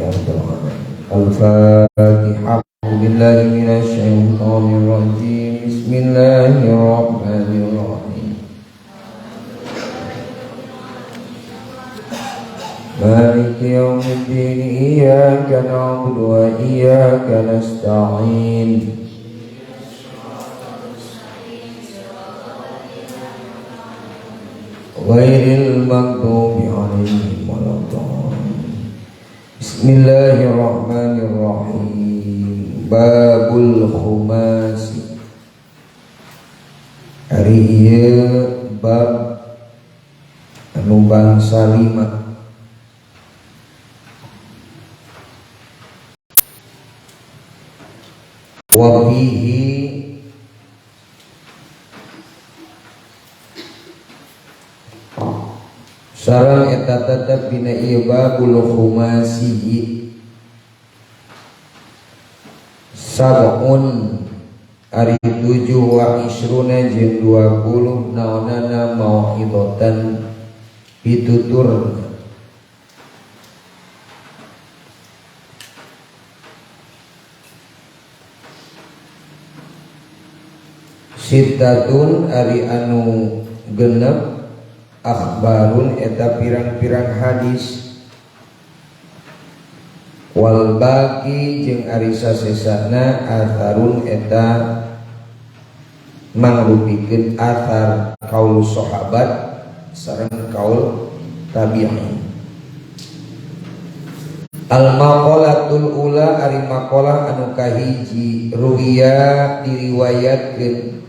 ya rabbal alamin. Al-Fatihah. Billahi minasyaitonir rajim. Bismillahirrahmanirrahim. Maliki yaumiddin. Iyyaka na'budu wa iyyaka nasta'in. Ghairil maghdubi 'alaihim waladdallin. Bismillahirrahmanirrahim. Babul khumasi. Hari ieu bab anu bangsa 5. Wa bihi sareng eta tetep dina ieu babul khumasi sab'un ari 7 wa isruna jeung 20 naonana mau'idatan pitutur sitatun ari anu genep akhbarun eta pirang-pirang hadis wal baqi jeung ari sasesana atharun eta mangrupikeun athar kaul sahabat sareng kaul tabi'in. Al maqalatul ula ari maqalah anu kahiji ruwiya diriwayatkeun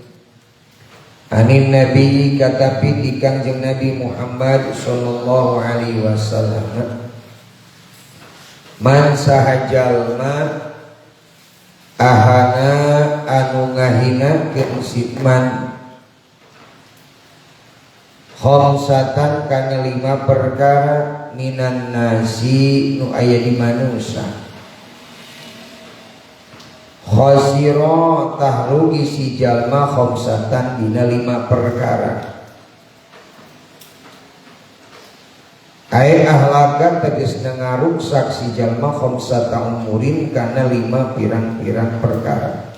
anin nabi katapi di kangjeng Nabi Muhammad sallallahu alaihi wasallam man sahajalma ahana anu ngahinakeun sitman khamsatan kana 5 perkara minan nasi nu aya di manusia khosiro tahrugi si jalma khamsatan dina 5 perkara ai ahlakan tegasna ngaruksak si jalma khamsata umurin kana 5 pirang-pirang perkara.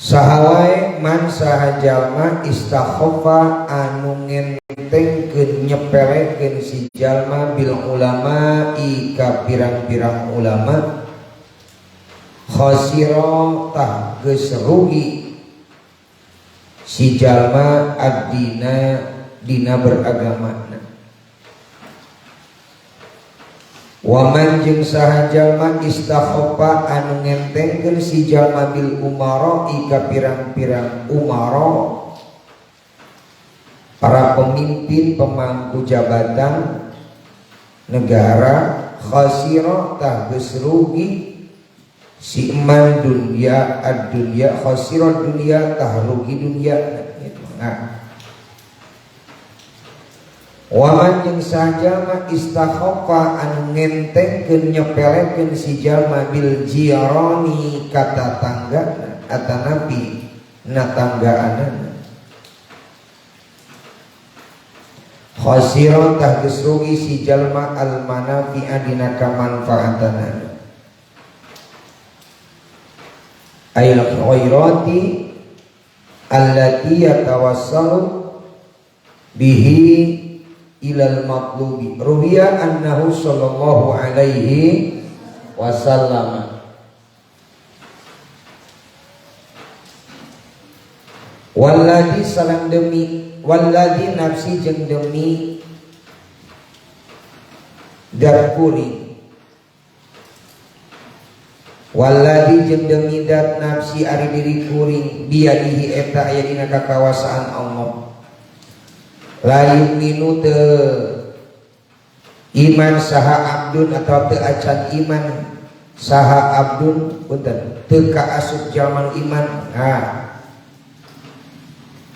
Sahawae man saha jalma istakhaffa anu ngentengkeun nyepelekeun si jalma bil ulama ika pirang-pirang ulama khasira tah geus rugi si jalma ad-dina dina beragamana. Waman jeung saha jalma istakhaffa anu ngentengkeun si jalma bil umara ika pirang-pirang umara para pemimpin pemangku jabatan negara khasira tah geus rugi si man dunya ad-dunya khasira dunya tah rugi dunya gitu. Nah waman jeung sajalma istakhaffa anu ngentengkeun nyepelekeun si jalma bil jirani kata tangga atanapi na tanggaanana khasira tah geus rugi si jalma al manafi'a dina kamanfaatanana ayil khairati allati yatawassalu bihi ilal matlubi. Ruwiya annahu sallallahu alaihi wasallam walladhi salam demi walladhi nafsi jeung demi dat kuring walladhi jeung demi dat nafsi ari diri kuring biadihi eta aya dina kakawasaan Allah la yu'minu teu iman saha abdun atau teu acan iman saha abdun punten teu kaasup jalma iman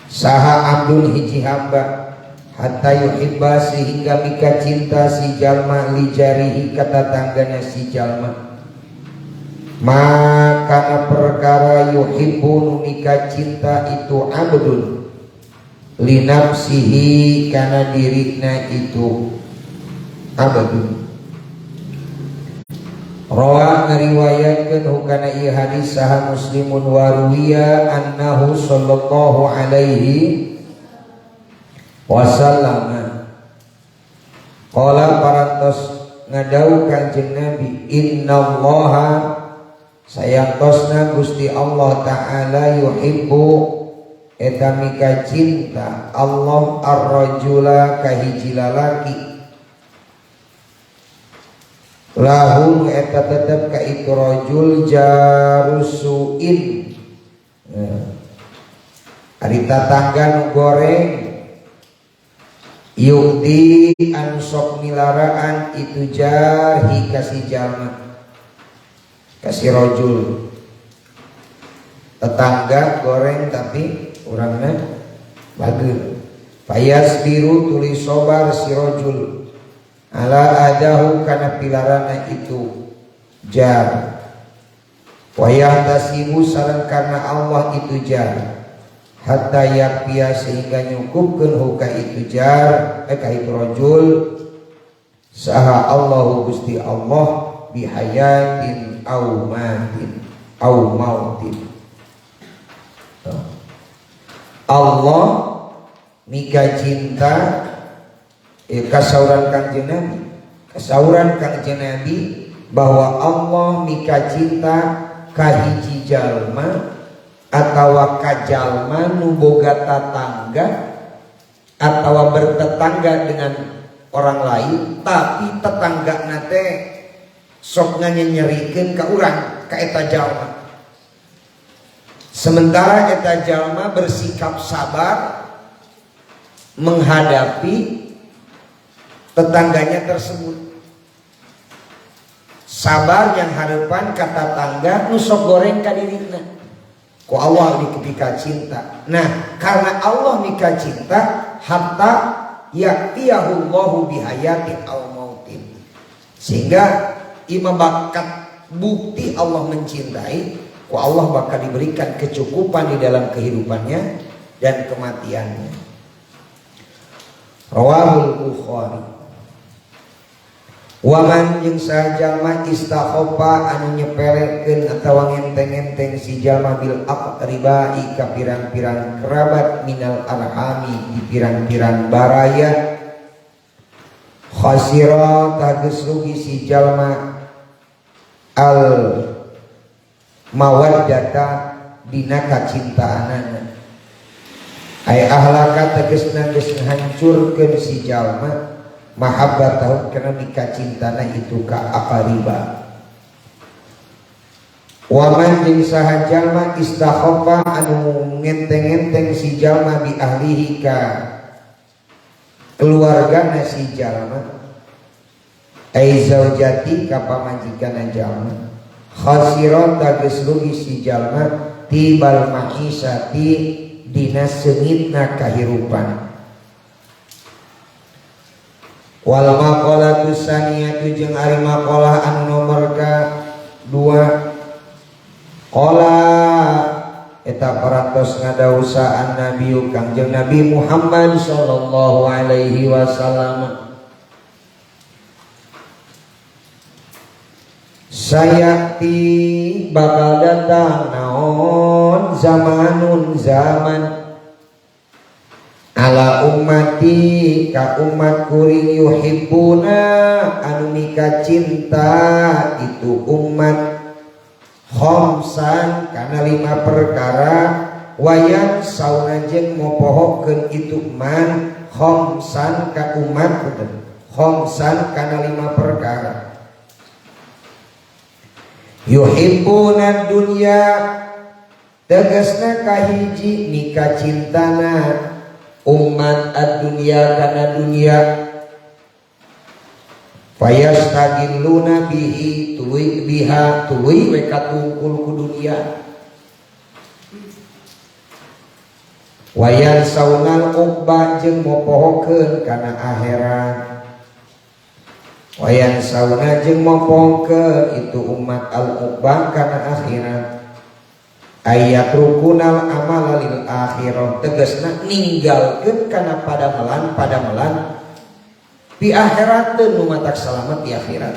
saha abdun hiji hamba hatta yuhibba sehingga mika cinta si jalma li jarihi kata tangganya si jalma maka perkara yuhibbu mika cinta itu abdun linafsihi kana dirina itu abadun. Rawa ngariwayatkeun hukana ieu hadis saha Muslimun wa ruwiya annahu sallallahu alaihi wasallam qala parantos ngadau Kanjeng Nabi innallaha sayangtosna Gusti Allah taala yuhibbu eta mika cinta Allah ar-rajula kahiji lalaki lahu eta tetep ka itu rajul jarusuin ari tatangga nu goreng yukti anu sok milaraan itu jarhi kasih jalma kasih rajul tetangga goreng tapi urangna bageul payas biru tulis sobar si rajul ala adahu kana pilarana itu jar wayah tasibu sareng karena Allah itu jar hatta yakpia sehingga nyukupkeun huka itu jar ka itu rajul saha Allahu Gusti Allah bihayatin au matin au mautin. Allah mika cinta kasauran Kanjeng Nabi, kasauran Kanjeng Nabi bahwa Allah mika cinta kahiji jalma atawa kajalma nu boga tatangga atawa bertetangga dengan orang lain tapi tetangga nate sok nyerikeun ka urang ka eta jalma sementara eta jalma bersikap sabar menghadapi tetangganya tersebut sabar yang harapan kata tangga nusok goreng ka dirina ku Allah mika cinta. Nah karena Allah mika cinta hatta ya'tiyahullahu bihayatin aw mautin sehingga imam bakat bukti Allah mencintai ku Allah bakal diberikan kecukupan di dalam kehidupannya dan kematiannya. Rawahul Bukhari. Waman jeung sajalma istakhofa anu nyeperekeun atawa ngenteng-ngenteng si jalma bil aqribai ka pirang-pirang kerabat minal arhami di pirang-pirang baraya khasira tages rugi si jalma al mawaddata dina kacintaanana ay ahlaka tegesna geus hancurkeun si jalma mahabbatahu karena mika cintana itu ka aqariba. Waman jeung saha jalma istakhafa anu ngenteng-ngenteng si jalma bi ahlihi ka keluargana si jalma ai zaujati ka pamajikanna jalma khasiran tages rugi si jalma tibal maisati dina seungitna kahirupan. Wal maqalatu saniyatu jeung ari maqalah anu nomor ka 2 qala eta parantos ngadawusaan Nabi Kangjeng Nabi Muhammad sallallahu alaihi wasallam sayati bakal datang naon zamanun zaman ala ummati ka umat kuring yuhibbuna anu mika cinta itu umat khamsan kana 5 perkara wayan sauna jeung mopohokeun itu man khamsan ka umat khamsan kana 5 perkara yuhibbuna dunya tegasna kahiji mika cintana umat ad-dunya kana dunya fayastagilluna bihi tuluy biha tuluy we katungkul ku dunya wayan saunal uqba jeung mopohokeun kana akhirat wayan sauna jeung mopohokeun itu umat al-uqba kana akhirat ayat rukunal amal lil akhirah tegasna ninggalkeun kana padamelan di akhirat nu matak selamat di akhirat.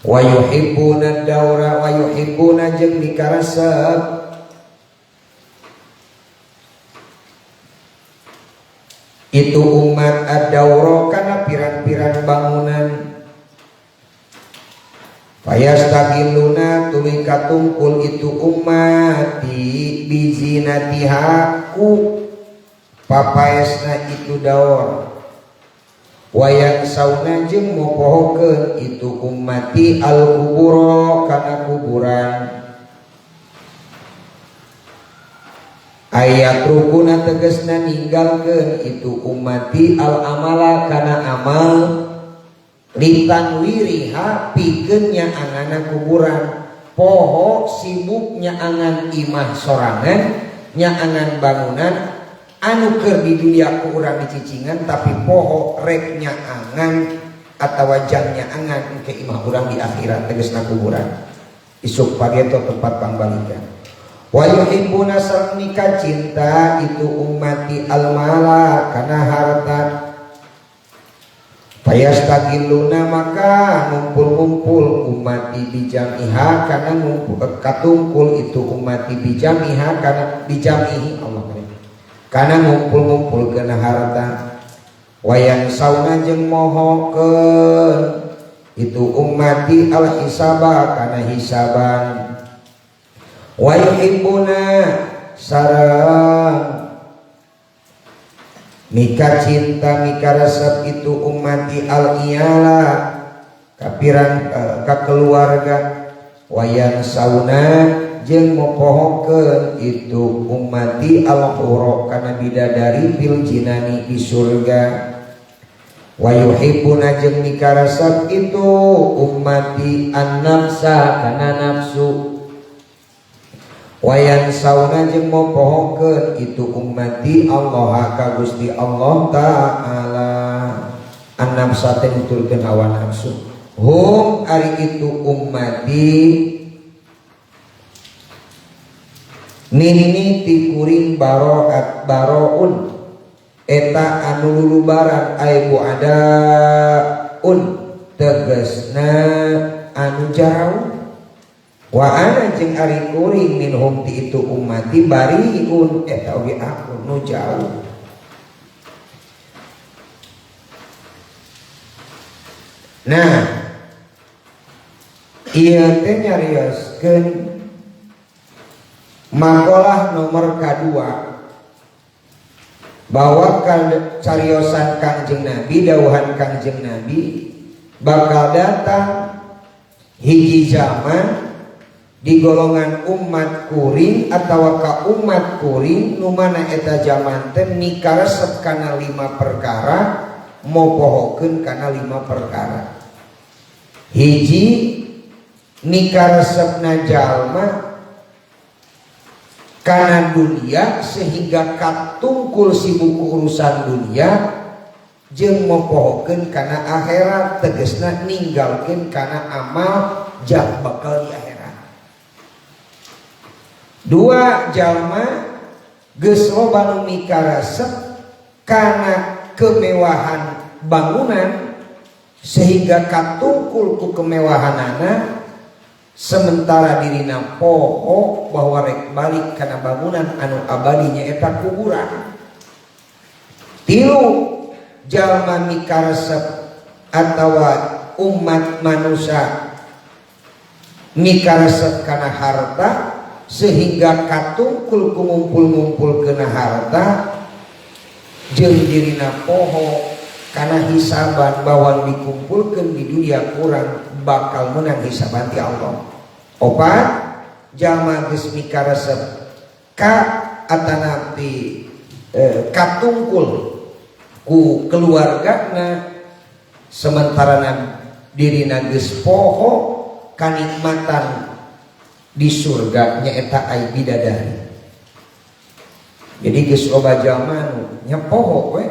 Wa yuhibbuna daura wa yuhibbuna jeung dikaresep itu umat ad-daura kana pirang-pirang bangunan. Fayastaqilluna tuluy katungkul itu umat di bizinatiha ku papaesna itu daur. Wayang sauna jeung mopohokeun itu ummati al-kubura kana kuburan. Ayat rukuna tegesna ninggalkeun itu ummati al-amala kana amal litan wiriha pikeun nyaangana kuburan. Poho sibuk nyaangan imah sorangan, nyaangan bangunan anu keur di dunia ku urang dicicingan, tapi poho rek nyaangan atawa jang nyaangan ke imah urang di akhirat tegesna kuburan. Isuk pageto tempat pangbalikan. Wa yuhibbuna sarnika cinta itu ummati al-mala kana harta. Fayastaqilluna maka ngumpul-ngumpul ummati bijamiha kana ngumpul katungkul itu ummati bijamiha kana bijamihi Allah kana ngumpul-ngumpul kena harta. Wayang sauna jeung mohokeun itu ummati al hisaba kana hisaban. Wa yuhibbuna sareng mika cinta mika resep itu ummati al iyala kapirang kakeluarga. Wayang sauna jeung mopohokeun itu ummati al-hura kana bidadari fil jinani di surga. Wa yuhibbuna jeung mikarasab itu ummati an-nafsa kana nafsu. Wayan sauna jeung mopohokeun itu ummati Allah ka Gusti Allah taala. An-nafsa teh nutulkeun hawa nafsu. Hum ari itu ummati nini ti kuring baroat baroun eta anu lulubaran ay buadaun tegasna anu jauh. Wa ana jeung ari kuring minhum ti itu ummati bariun eta oge aku nu jauh. Nah ieu teh nyarioskeun makalah nomor kedua bahwa cariosan Kangjeng Nabi, dawuhan Kangjeng Nabi bakal datang hiji zaman di golongan umat kuring atawa ka umat kuring nu mana eta zaman teh mikaresep kana 5 perkara mopohokeun kana 5 perkara. Hiji mikaresepna jalma karena dunia sehingga katungkul sibuk urusan dunia jeung mopohokeun kana akhirat tegesna ninggalkeun kana amal jang bakal di akhirat. 2 jalma geus loba nu mikaresep kana kemewahan bangunan sehingga katungkul ku kemewahanana sementara dirina poho bahwa rek balik kana bangunan anu abadinya eta kuburan. 3 jalma mikaresep atawa umat manusia mikaresep kana harta sehingga katungkul kumpul-ngumpul kena harta jeung dirina poho kana hisaban bahwa dikumpulkeun di dunia kurang bakal menang hisaban ti Allah. 4 jalma geus mikaresep ka atana ti katungkul ku keluargana sementara dirina geus poho kanikmatan di surga nyaeta ai bidadari. Jadi geus loba jalma nu nya poho we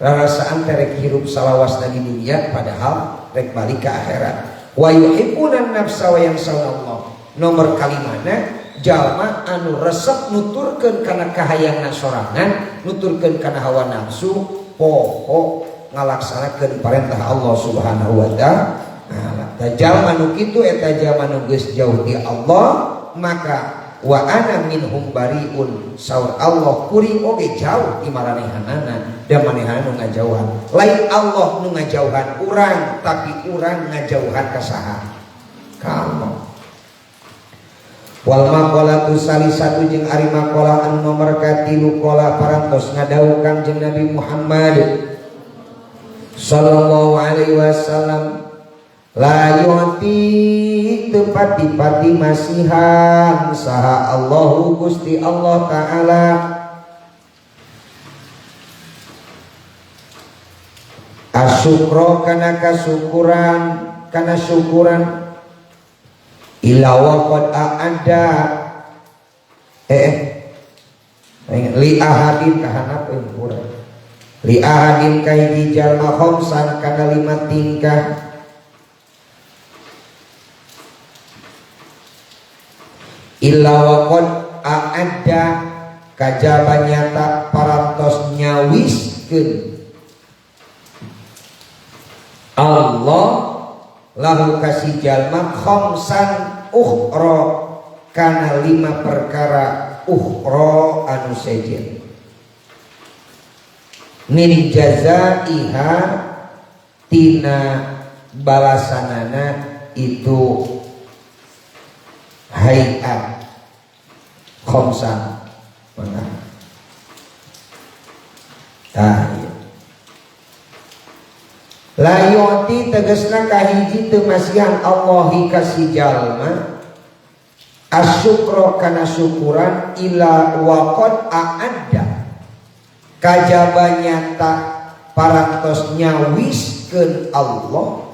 rarasaan terek hirup salawasna di dunia padahal rek balik ke akhirat. Wa yuhibbuna nafsa wa yansawna Allah. Nomor kalimana jalma anu resep nuturkeun kana kahayangna sorangan, nuturkeun kana hawa nafsu, poho ngalaksanakeun perintah Allah Subhanahu wa taala. Jalma nu kitu eta jalma nu geus jauh ti Allah, maka wa ana minhum bariun, saur Allah kuring oge jauh ti maranehanana da manehanana nu ngajauhan. Lain Allah nu ngajauhan urang, tapi urang ngajauhan ka saha? Ka Allah. Wal maqalatu salisatu jeung ari maqalah anu nomor katilu qala parantos ngadawuh Kangjeng Nabi Muhammad sallallahu alaihi wasallam, la yu'ti tepati-pati masihan saha Allahu Gusti Allah Ta'ala asyukro kana kasukuran kana syukuran ila waqad a'ada li ahadin kahana pengkurang li ahadin kahiji jalma khamsan kana 5 tingkah illa waqad a'ada kajaba nyata parantos nyawiskeun Allah lahu kasih jalma khamsan ukhra kana 5 perkara ukhra anu sejen min jazaiha tina balasanana itu hayat khamsan mana la yu'ti tegasna kahiji teu masihan Allahi kasih jalma asyukra kana syukuran ila waqad a'adda kajaba nyata parantos nyawiskeun Allah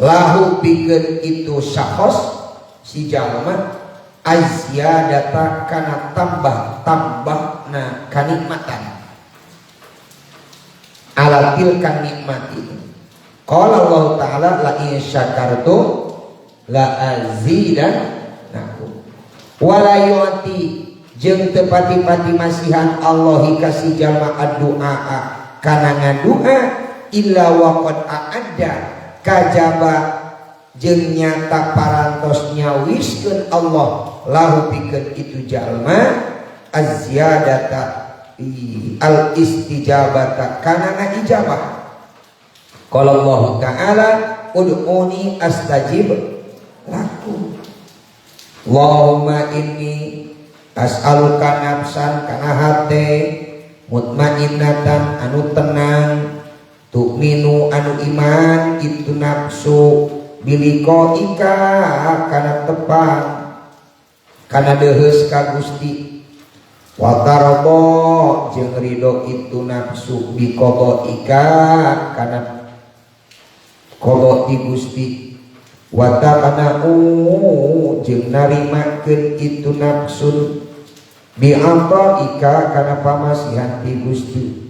lahu pikeun itu syakhs si jalma azyadata kana tambah-tambahna kanikmatan ala tilkan nikmati. Qala Allah Ta'ala la in syakartum la azidannakum wa la yu'ti jeung teu pati-pati masihan Allah kasih jalma addu'a kana ngadua illa waqad a'adda kajaba jeung nyata parantos nyawiskeun Allah lahu pikeun itu jalma azyadata al istijabata kana ngajabah. Qala Allah Ta'ala ud'uni astajib lakum. Allahumma inni as'aluka nafsan kana hate mutmainnatan anu tenang tu'minu anu iman itu nafsu biliqaika kana tepang kana deheus ka Gusti wa tarabo jeung ridho itu nafsu bi qadaika kana qada ti Gusti wa taqanu jeung narimakeun itu nafsu bi ataika kana pamasihan ti Gusti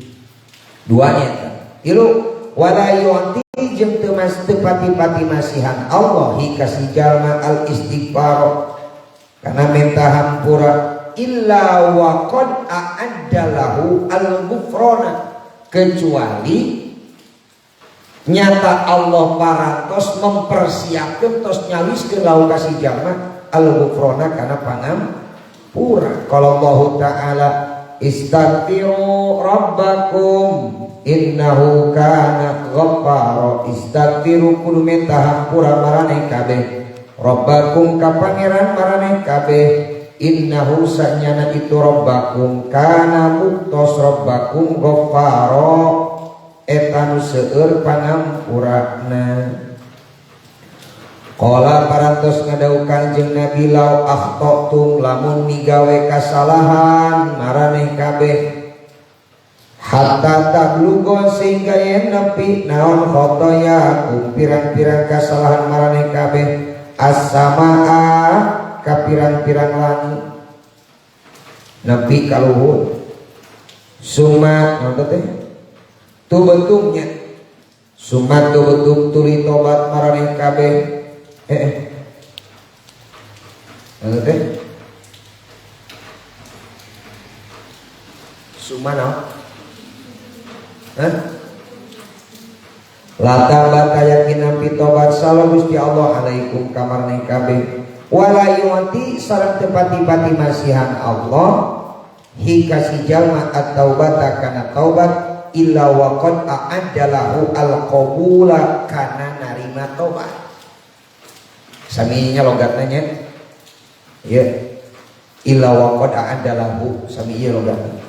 duanya tilu wala yu'ti jeung teu pati-pati masihan Allah kasih jalma al istighfar kana minta hampura illa waqad a'addalahu al-ghufrana kecuali nyata Allah parantos mempersiapkan tos nyawiskeun lahu kasih jalma al-ghufrana kana pangampura. Kalau Allah Ta'ala istaghfiru rabbakum innahu kana ghaffara istaghfiru kudu minta hampura maraneh kabeh rabbakum ka pangeran maraneh kabeh innahu sanyana itu rabbakum kana muktos rabbakum ghaffaro etanu seueur pangampurana. Qala parantos ngadawuh Kanjeng Nabi lau akhtatum lamun migawe kasalahan maraneh kabeh hatta tablugo sehingga yen nepi naon khotoya pirang-pirang kasalahan maraneh kabeh as-samaa ka pirang-pirang langit nepi ka luhur summa naon teh tu bentuknya summa tu bentuk tuli tobat maraneh kabeh naon teh summa naon Lata bata yakin nampi tobat salam Gusti Allah alaikum kamarna kabeh wala yuati sareng tepati-pati masihan Allah hikasi jalma at-taubata kana taubat illa waqad a'addalahu al-qabula kana narima taubat. Saminya logatnya ya illa waqad a'addalahu sami ieu logatna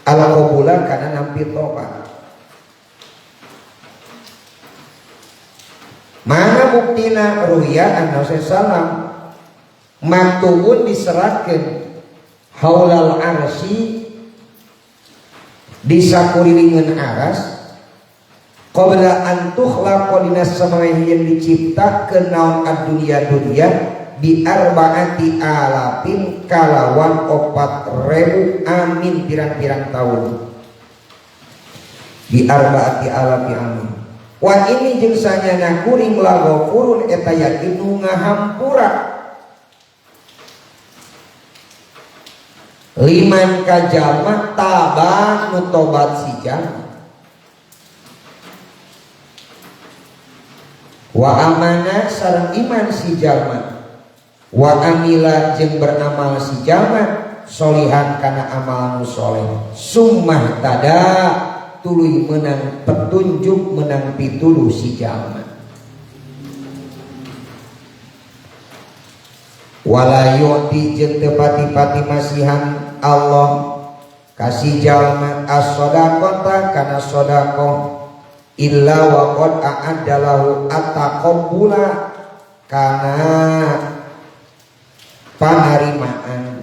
al-qabula kana nampi taubat. Mana buktina ruya anna sallam maktubun diserahkeun haulal arsy di sakurilingeun aras qabla an tukhlaqa dinas samawiyan diciptakeun naon ad-dunya bi arba'ati alafin kalawan 4.000 amin pirang-pirang tahun bi arba'ati alafi amin. Wa ini jeung sanyana kuring laghafurun eta yakin nu ngahampura liman ka jalma tabah nu tobat si jalma wa amana sareng iman si jalma wa amila jeung beramal si jalma solihan kana amal nu soleh summah tada tuluy menang petunjuk menang pituluh si jalma wala yu'ti jeung teu pati-pati masihan Allah kasih jalma as-shadaqata kana shadaqah illa wa qad a'addalahu at-taqabbula kana panarimaan.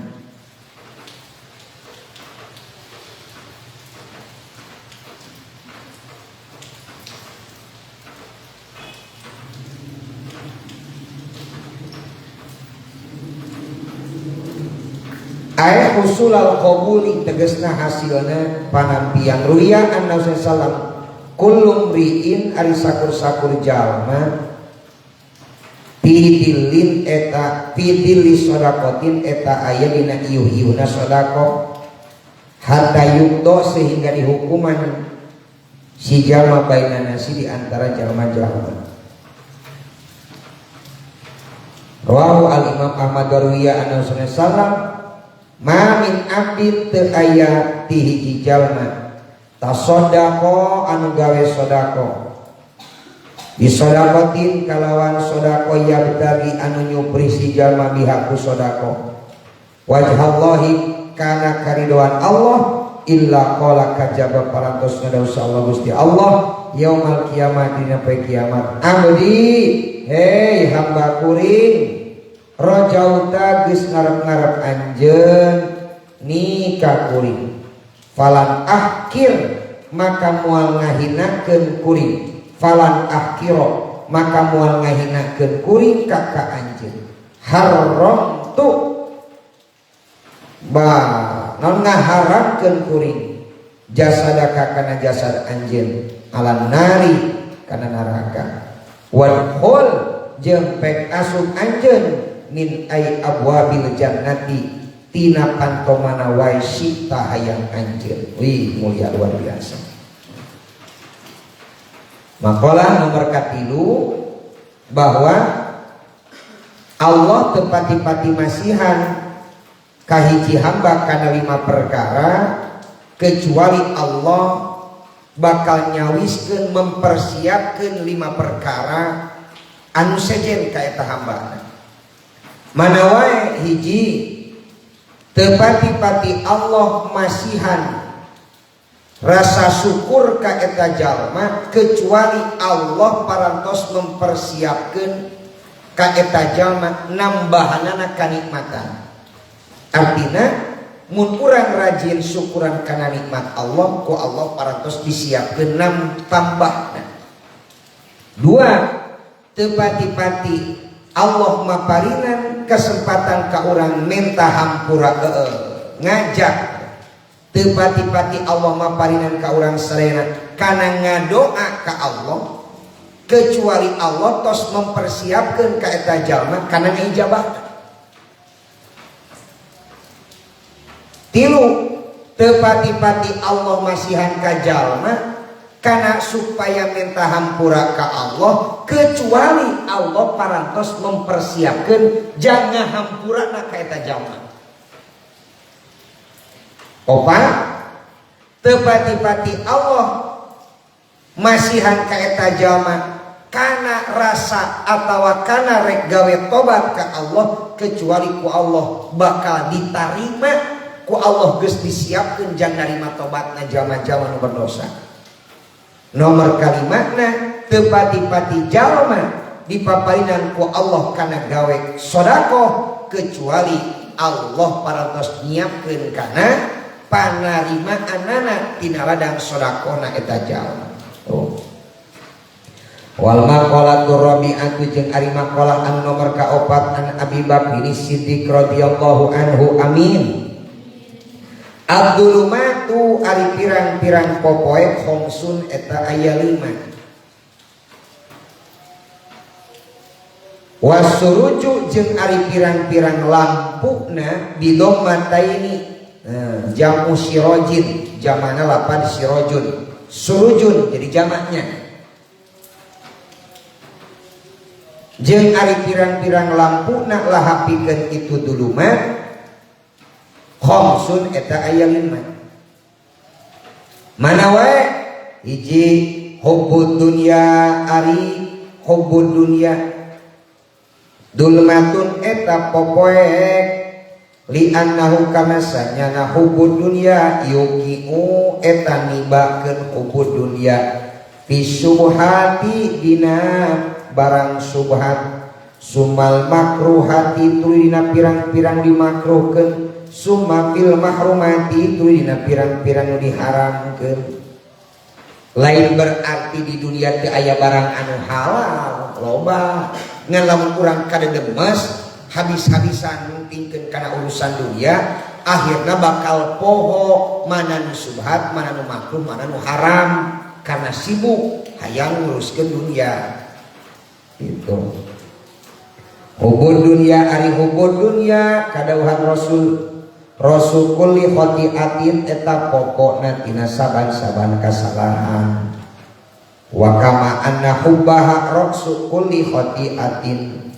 Ayat usul al-qabuli tegasna hasilna panampian ruya anna sallam kullum ri'in ari sakur-sakur jalma pidilin eta pidili sodakotin eta aya dina iuh-iuhna sodako hatta yukdo sehingga dihukuman si jalma baina nasi di antara jalma-jalma. Rawahu al-Imam Ahmad ruya anna sallam ma min abdin teu aya ti hiji jalma tasodako anu gawe sodako bisodakotin kalawan sodako yabtagi anu nyupri si jalma bihaku sodako wajhallahi kana karidoan Allah illa qala kajaba parantos ngadaus Allah Gusti Allah yaumul kiamat dina poe kiamat abdi hei hamba kuring rajauta geus ngarep-ngarep anjeun nikah kuring falan akhir maka moal ngahinakeun kuring falan akhiro maka moal ngahinakeun kuring ka anjeun haram tu ba naon ngaharamkeun kuring jasadaka kana jasad anjeun alan nari kana neraka wal khul jeung pek asup anjeun min ay abwabil jannati tina pantomana wae sita hayang anjeun. Wih mulia luar biasa. Makalah nomor 3 bahwa Allah tepati-pati masihan kahiji hamba kana 5 perkara kecuali Allah bakal nyawiskeun mempersiapkeun 5 perkara anu sejen ka eta hamba. Mana wae hiji tepati-pati Allah masihan rasa syukur ka eta jalma kecuali Allah parantos mempersiapkeun ka eta jalma nambahanana kanikmatan. Artina mun urang rajin syukuran kana nikmat Allah ku Allah parantos disiapkeun tambahna. 2 tepati-pati Allah maparinan kesempatan ka urang menta hampura ngajak tepati-pati Allah maparinan ka urang sarena kana ngadoa ka Allah kecuali Allah tos mempersiapkeun ka eta jalma kana ngijabah. 3 tepati-pati Allah masihan ka jalma karena supaya minta hampura ke Allah, kecuali Allah parantos mempersiapkan jangan hampura na kaita jalma. Opa tepati-pati Allah masihan kaita jalma karena rasa atau karena rek gawe tobat ke Allah, kecuali ku Allah bakal diterima, ku Allah geus disiapkeun jang narima tobatna jalma-jalma nu berdosa. Nomor kalimatna tepati-pati jalma dipaparinan ku Allah karena gawe sedekah, kecuali Allah parantos nyiapkeun kana panarimaanana tina ladang sedekahna eta jalma. Wal maqalatu rabi'atu jeung ari maqalah anu nomor kaopat an Abi Bakr Siddiq radhiyallahu anhu amin. Abdulumatu ari pirang-pirang popoe khomsun eta aya 5. Wasuruju jeung ari pirang-pirang lampuna bidommataini jamu sirojin, jamana lapan sirojun, surujun jadi jamaknya. Jeung ari pirang-pirang lampuna lahapikeun itu dulu mah khamsun eta aya 5. Mana wae hiji hubbud dunya ari hubbud dunya dulmatun eta popoek li annahu kama sanyana hubbud dunya yuqiu eta nibakeun hubbud dunya fi subhati dina barang subhat sumal makruhati tulina pirang-pirang dimakruhkeun summa fil mahrumati tulina pirang-pirang diharamkeun. Lain berarti di dunia teu aya barang anu halal loba ngan lamun urang kadedemes habis-habisan nungtingkeun kana urusan dunia, akhirna bakal poho mana nu subhat, mana nu makruh, mana nu haram karena sibuk hayang nguruskeun dunia. Itu hubud dunia ari hubud dunia kadawuhan Rasul kulli khati'atin eta pokokna tina saban-saban kasalahan. Wa kama anna hubbaha rasul kulli khati'atin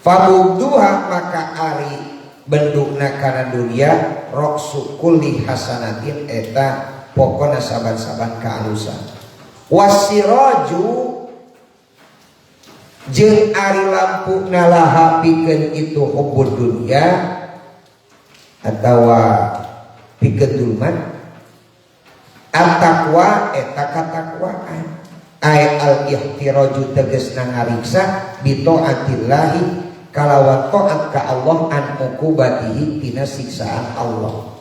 fabudduha maka ari bendukna kana dunia rasul kulli hasanatin eta pokokna saban-saban kaalusan. Wasiraju jeung ari lampu nalaha pikeun itu hubud dunia atawa pikeun dulman at-taqwa eta katakwaan ay al-ihtiraju tegasna ngariksa bi taatillahi kalawan taat ka Allah an uqubatihi tina siksaan Allah.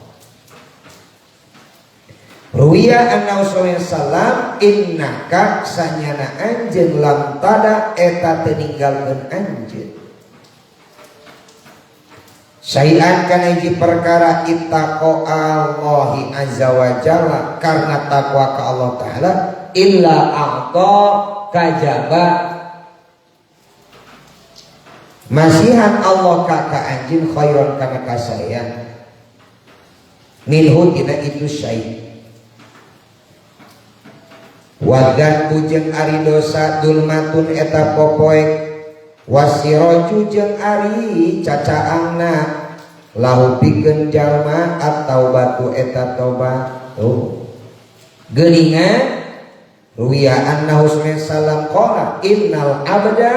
Ruwiya anna sallallahu innaka sanyana anjeun lam tada eta teu ninggalkeun anjeun sayan kana hiji perkara ittaqo Allahi azza wa jalla karena takwa ka Allah taala illa a'ta kajaba masihan Allah ka anjeun khairon kana kasayan minhu tina itu syai. Wadan bujeng ari dosa dulmatun eta popoek wasiraju jeung ari cacaangna lahu pikeun jalma atau batu eta tobat. Geuningan ruwiya annahu sallam qala innal abda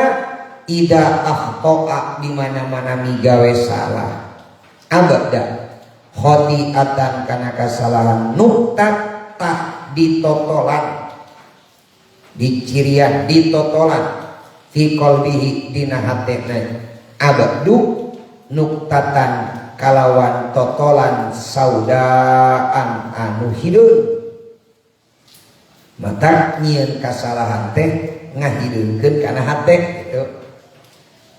ida akhta'a di mana-mana migawe salah abda khati'atan kana kasalahan nuktat tah ditotolan dicirian ditotolan fi qalbihi dina hatena abdu nuktatan kalawan totolan saudaan anu hideung mata nyieun kasalahan teh ngahideungkeun kana hate gitu.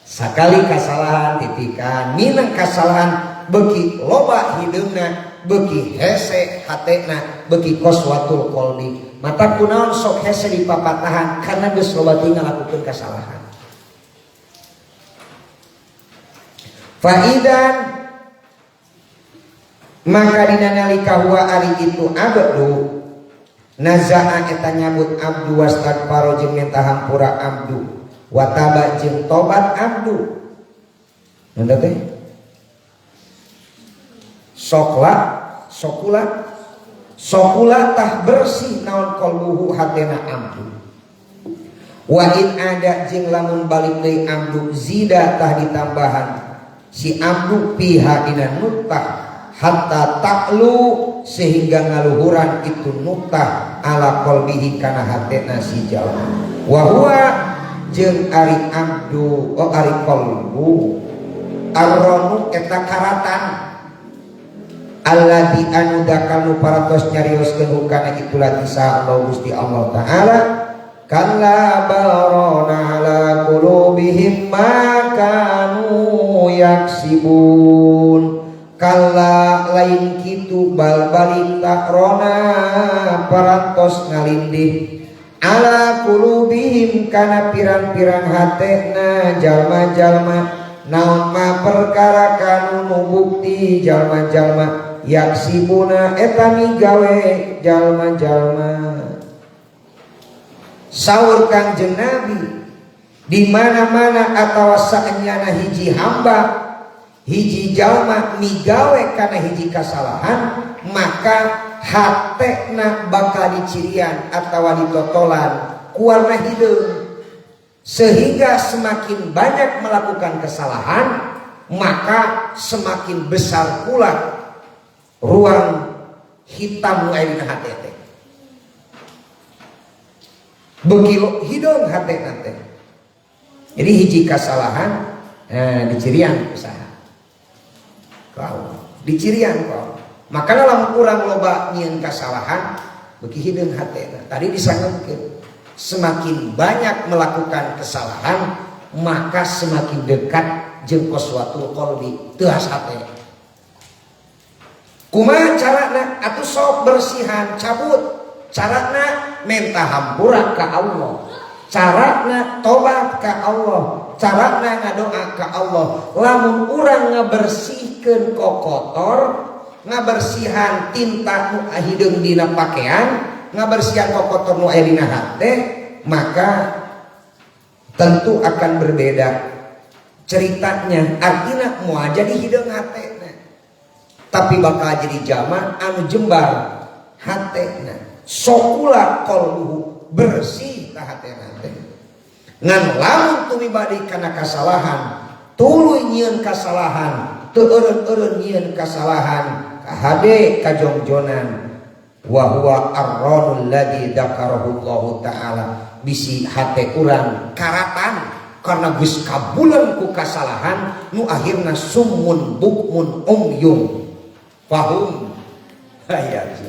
Sakali kasalahan titikan minang kasalahan beuki loba hideungna beuki hese hatena beuki qaswatul qalbi mata kunaon sok hese di papatahan karena geus loba teu ngalakukeun kasalahan. Faidan maka dina nalika huwa ari itu abdu Naza'a eta nyabut abdu wastagfaro jeung minta hampura abdu wataba jeung tobat abdu. Nanda teh sokula tah bersih naon qalbuhu hatena abdu. Wa in ada jeung lamun balik deui abdu zida tah ditambahan si abdu piha dina nutah hatta ta'lu sehingga ngaluhuran itu nuktah ala qalbihi kana hatena si jalma. Wa huwa jeung ari abdu ari qalbu arronu eta karatan alladzi anu dakalu paratos nyarioskeun kana itulah tisa Allah Gusti Allah taala kalla barana ala qulubihim ma kanu yaksibun. Kala lain kitu bal-balik takrona parantos ngalindih ala qulubihim kana pirang-pirang hatena jalma-jalma naon ma perkara kanu nu bukti jalma-jalma yaksibuna eta migawe jalma-jalma. Saur Kangjeng Nabi di mana-mana atawa saenyana hiji hamba hiji jalma migawe kana hiji kasalahan maka hatena bakal dicirian atawa ditotolan ku warna hideung sehingga semakin banyak melakukan kesalahan maka semakin besar pula ruang hitam nu aya dina hate teh. Begilo hideung hatena teh. Jadi hiji kasalahan dicirian usaha kau dicirian kau makanya lamun urang loba nyieun kasalahan beuki hideung hatena tadi disangeutkeun semakin banyak melakukan kesalahan maka semakin dekat jeung qaswatul qalbi teu hate. Kumaha carana atuh sok bersihan cabut carana minta hampura ka Allah carana tobat ka Allah carana ngadoa ka Allah. Lamun urang ngabersihkeun kokotor ngabersihan tinta nu hideung dina pakaian ngabersihan kokotor nu aya dina hate maka tentu akan berbeda ceritanya. Artina moal jadi hideung hatena tapi bakal jadi jalma anu jembar hatena. Sokula qalbuhu bersih ka hatena ngan lamun tumibadi kana kasalahan tuluy nyieun kasalahan teu eureun-eureun nyieun kasalahan kahade kajongjonan wa huwa ar-ranul ladzi dzakarahu Allah taala bisi hate urang karatan karena geus kabuleun ku kasalahan nu akhirna summun bukmun umyum fahum hayat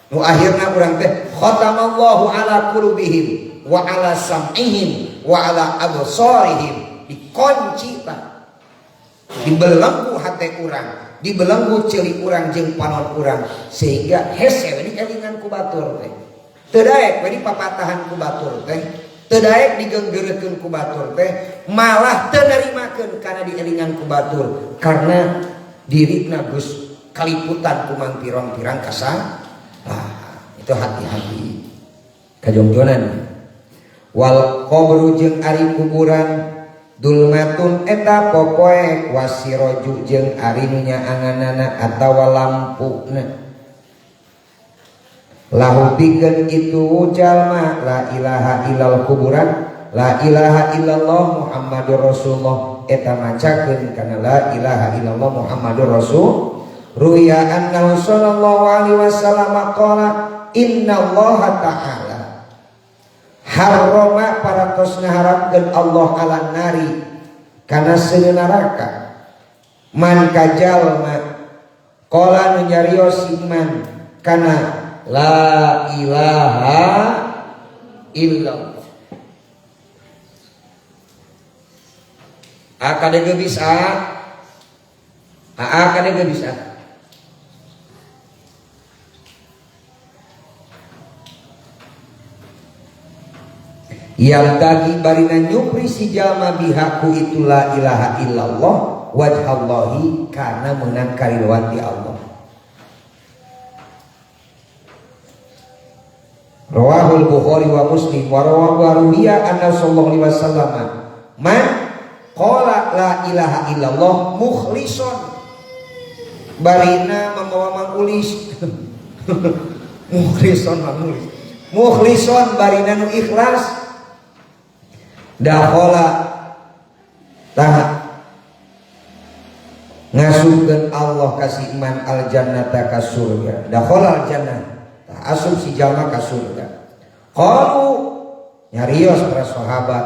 nu akhirna urang teh khatamallahu ala qulubihim wa ala sam'ihim wa ala absarihim dikunci tah dibelenggu hate urang dibelenggu ceuli urang jeung panon urang sehingga hese we dielingan ku batur teh teu daek we dipapatahan ku batur teh teu daek digeunggeureukeun ku batur teh malah teu narimakeun kana dielingan ku batur karena dirina geus kaliputan ku mang pirang-pirang itu hati-hati kajongjonan. Wal qabru jeung ari kuburan dulmatun eta popoe wasiroju jeung ari nu nyaanganana atawa lampuna lahu pikeun itu jalma la ilaha illal kuburan la ilaha illallah Muhammadur Rasulullah eta macakeun kana la ilaha illallah Muhammadur Rasul ruya anna sallallahu alaihi wasallam qala innallaha ta'ala harrama parantos ngaharamkeun Allah ala nari kana seueur neraka man kajalma qala nu nyarios iman kana la ilaha illallah akade bisa akade bisa yang tadi barina nyupri si jalma bihaku itu la ilaha illallah wajhallahi karena menang karidoan di Allah. Rawahul Bukhari wa Muslim wa rawahu Ruwiya anna sallallahu alaihi wasallam man qala la ilaha illallah mukhlishon barina membawa mangulis mukhlishon barina nu ikhlas dakhala tah ngasupkeun Allah kasih iman al jannata ka surga dakhala al jannah tah asup si jalma ka surga qalu nyarios para sahabat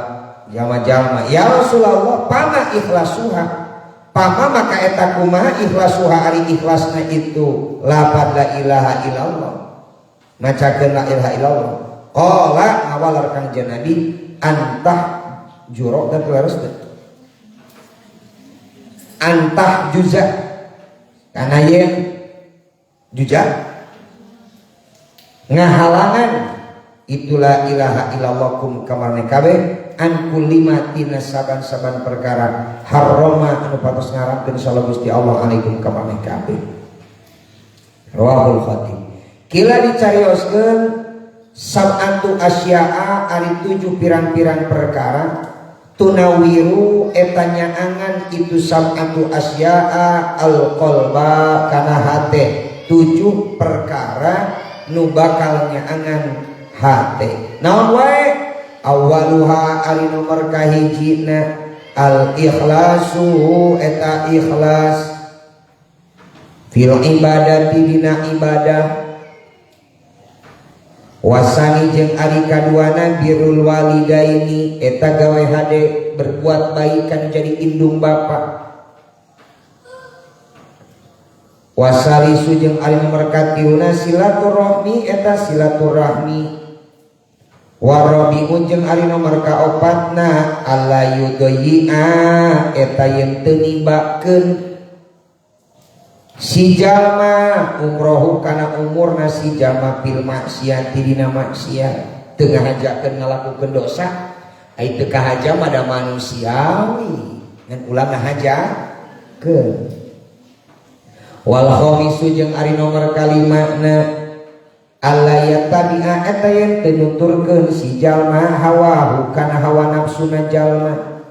jalma-jalma ya Rasulullah pana ikhlasuha pama maka eta kumaha ikhlasuha ari ikhlasna itu lapad la ilaha illallah macakeun la ilaha illallah qala ngawalar kang Nabi antah jurok dan terus antah juza kana yen juza ngahalangan itulah ilaha illallah kum kamarne kabeh an kulimatina saban-saban perkara harrama anu patos ngaramkeun sallallahu Gusti Allah alaikum kamarne kabeh rawahul khatib kila dicarioskeun sab'atu asya'a ari 7 pirang-pirang perkara tunawiru etanya angan itu sab'atu asya'a al qalba kana hate 7 perkara nu bakal nyaangan hate naon wae awaluha ari nomor kahijina al ikhlasu eta ikhlas fil ibadati dina ibadah wasani jeung ari kaduana birrul walidaini eta gawe hade berbuat baik kan jadi indung bapa wasalisu jeung ari nomor katiuna silaturahmi eta silaturahmi warabiun jeung ari nomor kaopatna alla yudoyi'a eta yen teu nibakeun si jalma umrohu kana umurna si jalma fil maksiat dina maksiat teu ngahajakeun ngalakukeun dosa ai teu kahaja mada manusiawi ngan ulah ngahajakeun wal khamisu jeung ari nomor kalimana Allah yattabi'a eta yen teu nuturkeun si jalma hawahu kana hawa nafsuna jalma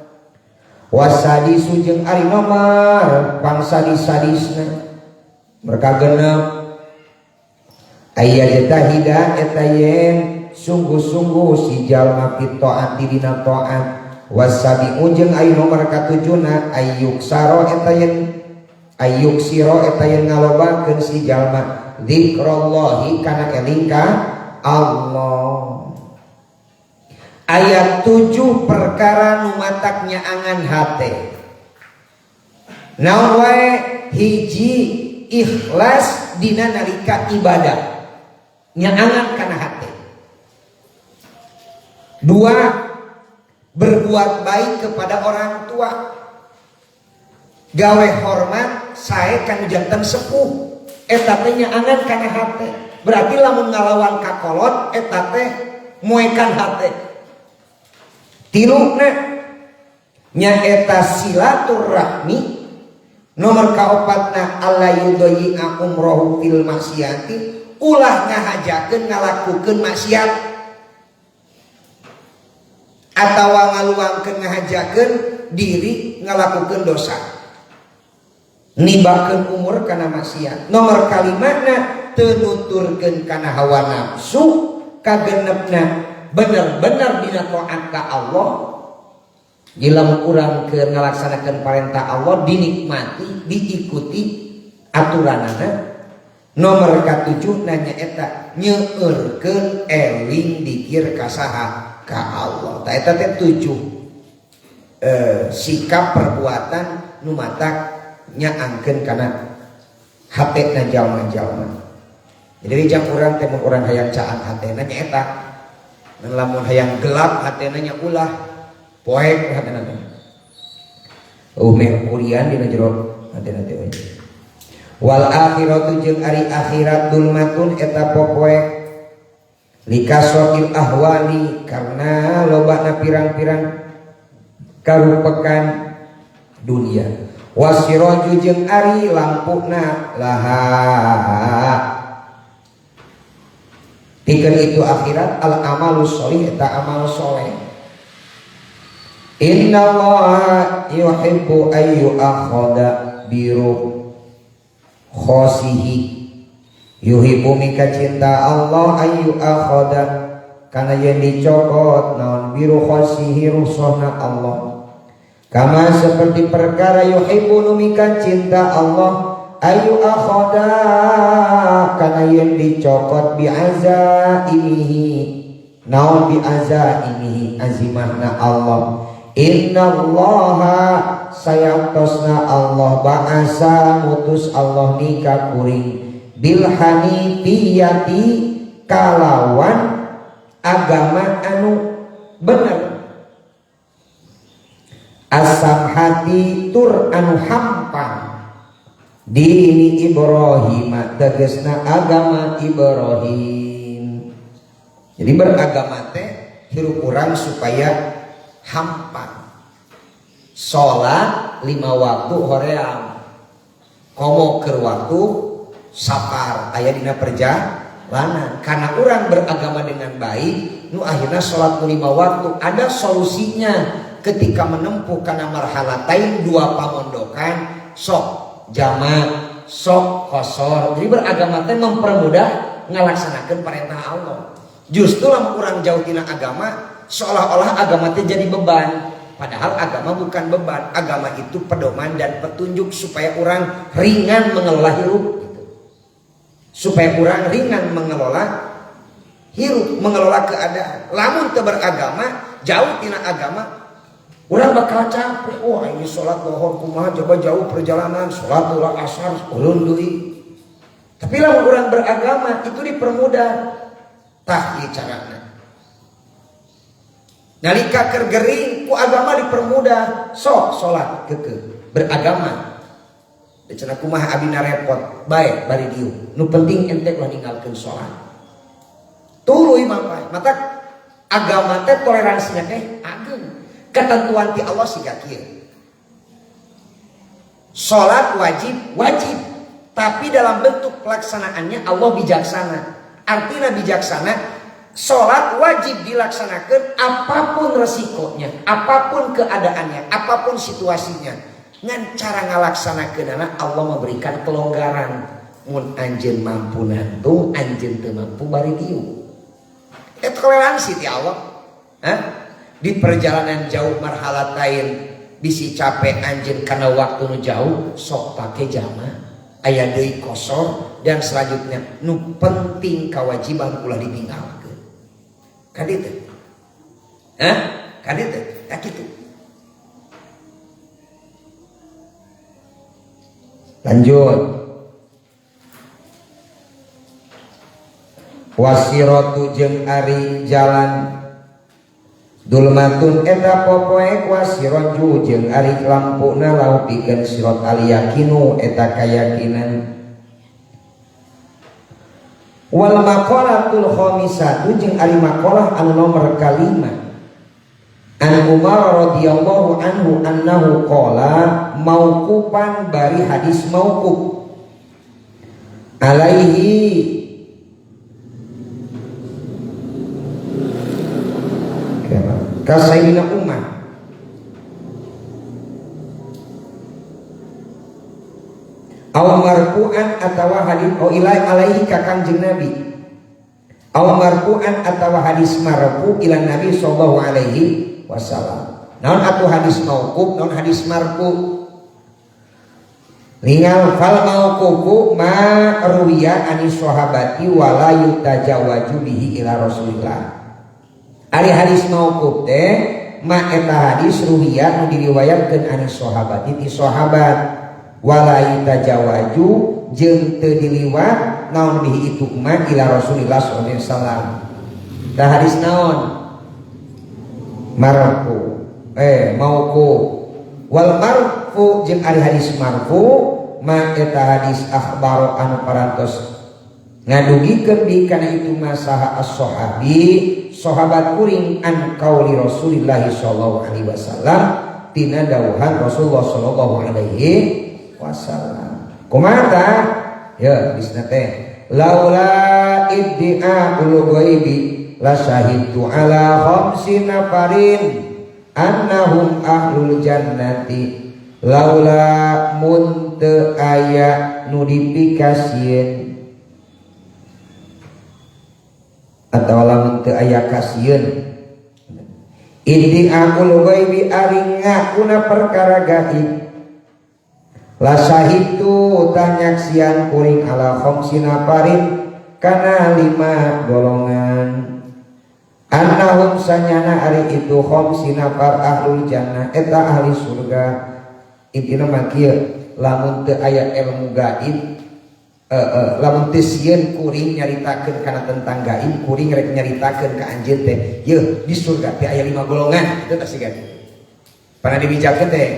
wasadisu jeung ari nomor pangsadis-sadisna merka genep aya jatahida eta yen sungguh-sungguh si jalma fi taati dina taat wasabi'u jeung ari nomor katujuna ayyuk saro eta yen ayyuk siro eta yen ngalobakeun si jalma dzikrallahi kana eling ka Allah ayat 7 perkara nu matak nyaangan hate naon wae hiji ikhlas dina nalika ibadah nyaangan kana hate 2 berbuat baik kepada orang tua gawe hormat sae kana janten sepuh eta teh nyaangan kana hate berarti lamun ngalawan ka kolot eta teh moekan hate tiluna nyaeta silaturahmi nomor kaopatna alla yudoyi'a umrohu fil maksiati ulah ngahajakeun ngalakukeun maksiat atawa ngaluangkeun ngahajakeun diri ngalakukeun dosa nibakeun umur kana maksiat nomor kalimatna teu nuturkeun kana hawa nafsu kagenepna bener-bener dina taat ka Allah jilam urang keur ngalaksanakeun parentah Allah dinikmati diikuti aturanana nomor katujuh nanya eta nyeueurkeun eling dikir ka saha ka Allah ta eta teh 7 sikap perbuatan nu matak nyaangkeun kana hatena jalma-jalma jadi jang urang teh mun urang hayang caat hatena nyaeta dan lamun hayang gelap hatena nya ulah poek hatena teh merkurian dina jero hatena teh wal akhiratu jeung ari akhirat dulmatun eta popoek likasotil ahwali karena lobana pirang-pirang karupekan dunia wasiraju jeung ari lampuna laha Pikeun itu akhirat al amalus sholih eta amal soleh. Innallaha yuhibbu ayyu akhada biru khosihi. Yuhibbu mika cinta Allah ayyu akhada kana yen dicokot naon biru khosihi rusohna Allah. Kama seperti perkara yuhibbu mika cinta Allah ayyu akhada kana yen dicokot bi azaimihi naon bi azaimihi azimahna Allah. Innallaha sayantosna Allah ba'asa mutus Allah nikah kuring bil hanifiyati kalawan agama anu bener asam hati tur anu hampang dini Ibrahim tegesna agama Ibrahim. Jadi beragama teh hirup urang supaya hampang. Sholat 5 waktu hoream komo keur waktu sapar aya dina perjalanan. Karena orang beragama dengan baik nu akhirnya sholat 5 waktu ada solusinya ketika menempuh kana marhalatain 2 pamondokan sok jama sok qasar. Jadi beragama teh mempermudah ngalaksanakeun perintah Allah. Justru lamun urang jauh tina agama seolah-olah agama teh jadi beban. Padahal agama bukan beban. Agama itu pedoman dan petunjuk supaya orang ringan mengelola hidup. Supaya orang ringan mengelola hirup, mengelola keadaan. Lamun teu beragama, jauh tina agama, urang bakal capek. Wah, ini sholat lohor kumaha coba jauh perjalanan, sholat ulah asar ulun deui. Tapi lamun urang beragama itu dipermudah. Tah ieu carana. Nalika keur gering ku agama dipermudah, sok sholat keukeuh beragama. Cenah kumaha abina repot, bae bari dieu. Nu penting ente ulah ninggalkeun sholat. Tuluy mata agama teh toleransinya teh ageung. Ketentuan ti Allah siga kieu. Sholat wajib, tapi dalam bentuk pelaksanaannya Allah bijaksana. Artinya bijaksana, sholat wajib dilaksanakan apapun resikonya, apapun keadaannya, apapun situasinya. Ngan cara ngalaksanakeunana Allah memberikan kelonggaran. Mun anjeun mampu nantung, anjeun teu mampu bari dieu. Eta toleransi ti Allah. Di perjalanan jauh marhalatain bisi capek anjeun kana waktu nu jauh sok pake jama. Aya deui qasar dan selanjutnya nu penting kewajiban ulah ditinggalkeun. Kaditu. Kaditu. Tak kitu. Lanjut. Wasiratu jeung ari jalan dulmatun eta popoe wasiraju jeung ari lampuna lau pikeun sirat aliyakinu eta kayakinan. Wal maqalatul khamisatu jeung ari maqalah anu nomor 5 an Umar radhiyallahu anhu annahu qala mauqufan bari hadis mauquf alaihi ka Sayyidina Umar aw marfu'an atawa hadis au ilai alaihi ka Kangjeng Nabi aw marfu'an atawa hadis marfu ila Nabi sallallahu alaihi wasallam. Naon atuh hadis mauquf, naon hadis marfu? Ningal fal mauqufu ma ruwiya anis sahabati wala yutajawaju bihi ila Rasulillah. Ari hadis mauquf teh ma eta hadis ruwiya nu diriwayatkeun anis sahabati ti sahabat wala yutajawaju jeung teu diliwat naon bihi itu ma ila Rasulillah sallallahu alaihi wasallam. Tah hadis naon? Marfu mauquf wal marfu jeung ari hadis marfu ma eta hadis akhbar anu parantos ngadugikeun di kana itu masaha as-sahabi sahabat kuring an qauli Rasulillah sallallahu alaihi wasallam tina dawuhan Rasulullah sallallahu alaihi wasallam. Kumaha ya bisna teh laula iddi'a'ul ghaibi la syahidtu ala khamsi nafarin annahum ahlul jannati laula mun teu aya nu dipikasieun atau lamun teu aya kasieun iddi'a'ul ghaibi ari ngakuna perkara gaib la syahidtu tanyaksian kuring ala khamsi nafarin kana 5 golongan annahum sanyana ari itu khamsi nafar ahlul jannah eta ahli surga. Intina mah kieu lamun teu aya ilmu gaib lamun teu sieun kuring nyaritakeun kana tentang gaib kuring rek nyaritakeun ka anjeun teh yeuh di surga teh aya 5 golongan itu teh siga pernah dibijakeun teh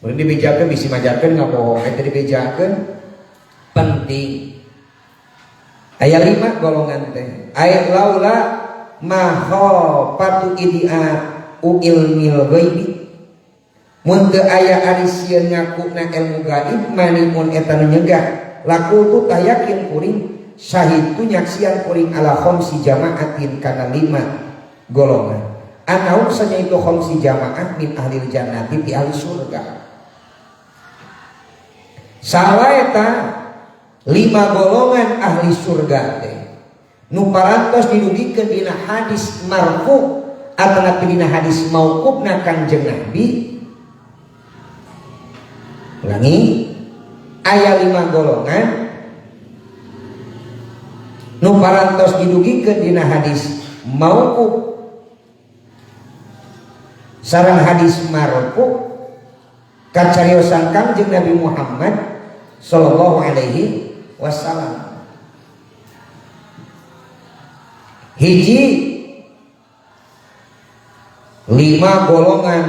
mun dibijakeun bisi majakeun ngabohong eta dibijakeun penting aya 5 golongan teh aya laula mahafatu idia ilmil ghaibi mun teu aya ari sieun ngakuna ilmu gaib manimun eta nu nyegah laku tu tayakin kuring syahid tu nyaksian kuring ala khamsi jamaatin kana 5 golongan anaum sanya itu khamsi jamaah min ahli jannati ti ahli surga. Salah eta 5 golongan ahli surga teh nu parantos didugikeun dina hadis marfu ataupun dina hadis mauqufna Kanjeng Nabi. Ulangi, aya 5 golongan nu parantos didugikeun dina hadis mauquf sareng hadis marfu kacariosan Kanjeng Nabi Muhammad sallallahu alaihi wasallam. Hiji 5 golongan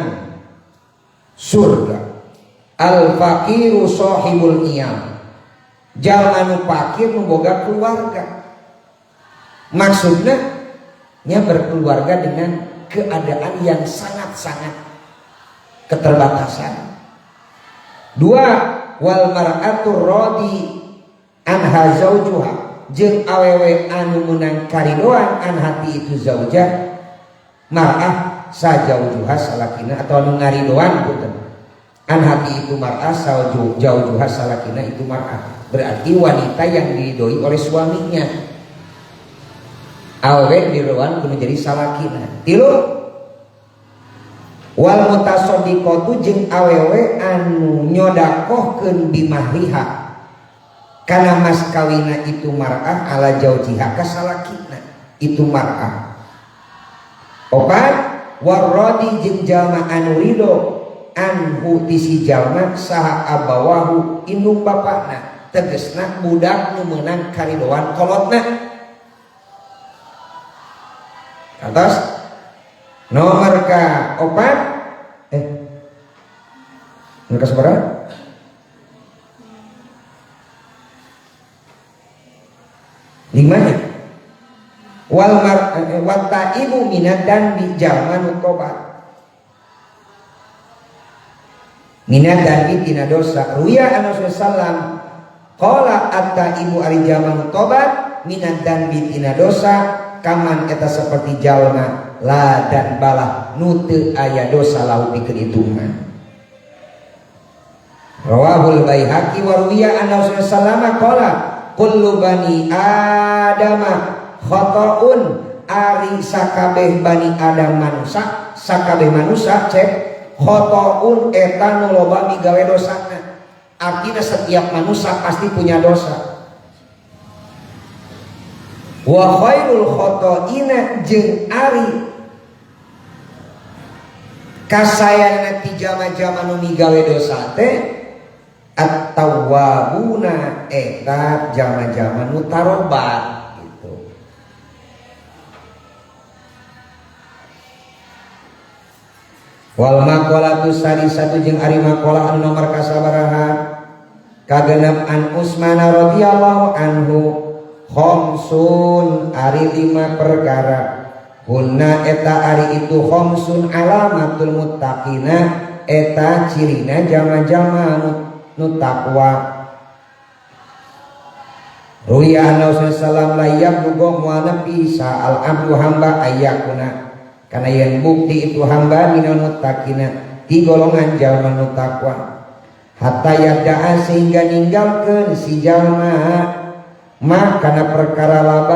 surga. Al faqiru sahibul iyam. Jalma nu fakir nu boga keluarga. Maksudnya nya berkeluarga dengan keadaan yang sangat-sangat keterbatasan. 2 wal mar'atu radi anha zaujuha jeung awewe anu meunang karidoan an hati itu zaujah mar'ah sajaujuha salakina atau anu ngaridoan punten an hati itu mar'ah sajaujuha salakina itu mar'ah berarti wanita yang diridoi oleh suaminya awewe diroan kudu jadi salakina. 3 wal mutasaddiqatu jeung awewe anu nyodakohkeun bimahriha kana mas kawina itu mar'ah ala jaujiha ka salakina itu mar'ah. 4 warradi jeung jalma anu ridho anhu ti si jalma saha abawahu indung bapakna tegesna budak nu meunang karidoan kolotna. Atas nomor ka 4 nomor ka sabaraha? Limanya wal wataibu minad dan bi jalma tobat minad dan bi tina dosa ruya anu sallam qala at-taibu ari jalma tobat minad dan bi tina dosa kaman eta seperti jalma la dan balah nu teu aya dosa lahu pikeun hitungan. Rawahul Baihaqi wa ruwiya anna Rasulullah qala kullu bani adama khata'un ari sakabeh bani adam manusia sakabeh manusia cek khata'un eta nu loba migawe dosana artinya setiap manusia pasti punya dosa. Wa khairul khata'ina jeung ari kasayana ti jama-jama nu migawe dosa teh at-tawwabuna eta jama-jama nu tarobat gitu. Wal maqalatu sadisatu jeung ari maqalah anu nomor kasabaraha kagenep an Utsman radhiyallahu anhu khamsun ari 5 perkara hunna eta ari itu khamsun alamatul muttaqina eta cirina jama-jama nu takwa. Ruya anna sallam layam dugo muana pisa al abdu hamba ayakuna kana yang bukti itu hamba minal muttaqina di golongan jalma nu takwa hatta yada'a sehingga ninggalkeun si jalma ma kana perkara laba